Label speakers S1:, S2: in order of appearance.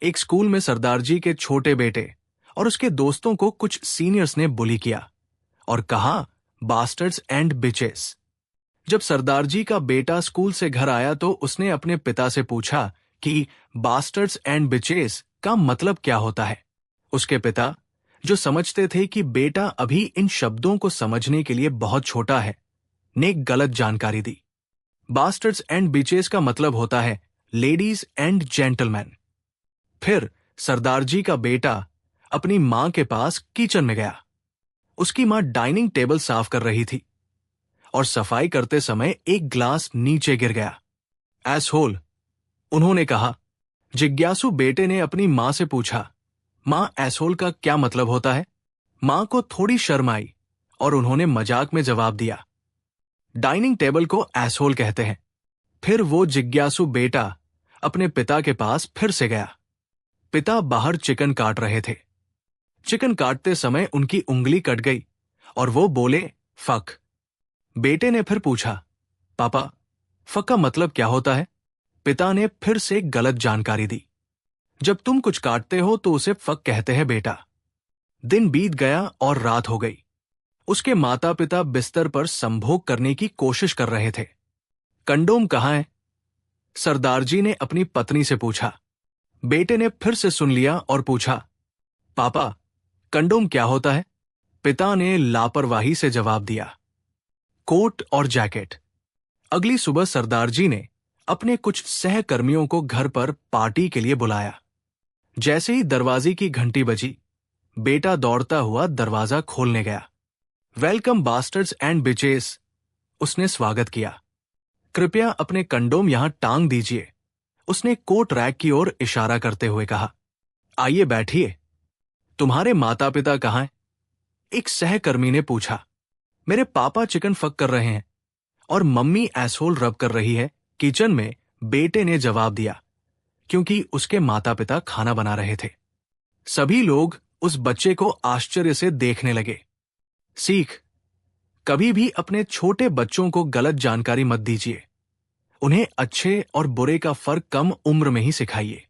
S1: एक स्कूल में सरदार जी के छोटे बेटे और उसके दोस्तों को कुछ सीनियर्स ने बुली किया और कहा, बास्टर्ड्स एंड बिचेस। जब सरदार जी का बेटा स्कूल से घर आया तो उसने अपने पिता से पूछा कि बास्टर्ड्स एंड बिचेस का मतलब क्या होता है। उसके पिता, जो समझते थे कि बेटा अभी इन शब्दों को समझने के लिए बहुत छोटा है, ने एक गलत जानकारी दी। बास्टर्ड्स एंड बिचेस का मतलब होता है लेडीज एंड जेंटलमैन। फिर सरदार जी का बेटा अपनी मां के पास किचन में गया। उसकी मां डाइनिंग टेबल साफ कर रही थी और सफाई करते समय एक ग्लास नीचे गिर गया। एसहोल, उन्होंने कहा। जिज्ञासु बेटे ने अपनी मां से पूछा, मां, एसहोल का क्या मतलब होता है? मां को थोड़ी शर्म आई और उन्होंने मजाक में जवाब दिया, डाइनिंग टेबल को एसहोल कहते हैं। फिर वो जिज्ञासु बेटा अपने पिता के पास फिर से गया। पिता बाहर चिकन काट रहे थे। चिकन काटते समय उनकी उंगली कट गई और वो बोले, फक। बेटे ने फिर पूछा, पापा, फक का मतलब क्या होता है? पिता ने फिर से गलत जानकारी दी। जब तुम कुछ काटते हो तो उसे फक कहते हैं बेटा। दिन बीत गया और रात हो गई। उसके माता पिता बिस्तर पर संभोग करने की कोशिश कर रहे थे। कंडोम कहाँ है? सरदार जी ने अपनी पत्नी से पूछा। बेटे ने फिर से सुन लिया और पूछा, पापा, कंडोम क्या होता है? पिता ने लापरवाही से जवाब दिया, कोट और जैकेट। अगली सुबह सरदार जी ने अपने कुछ सहकर्मियों को घर पर पार्टी के लिए बुलाया। जैसे ही दरवाजे की घंटी बजी, बेटा दौड़ता हुआ दरवाजा खोलने गया। वेलकम बास्टर्ड्स एंड बिचेस, उसने स्वागत किया। कृपया अपने कंडोम यहां टांग दीजिए, उसने कोट रैक की ओर इशारा करते हुए कहा। आइए बैठिए। तुम्हारे माता पिता कहाँ हैं? एक सहकर्मी ने पूछा। मेरे पापा चिकन फक कर रहे हैं और मम्मी एसहोल रब कर रही है किचन में, बेटे ने जवाब दिया, क्योंकि उसके माता पिता खाना बना रहे थे। सभी लोग उस बच्चे को आश्चर्य से देखने लगे। सीख, कभी भी अपने छोटे बच्चों को गलत जानकारी मत दीजिए। उन्हें अच्छे और बुरे का फर्क कम उम्र में ही सिखाइए।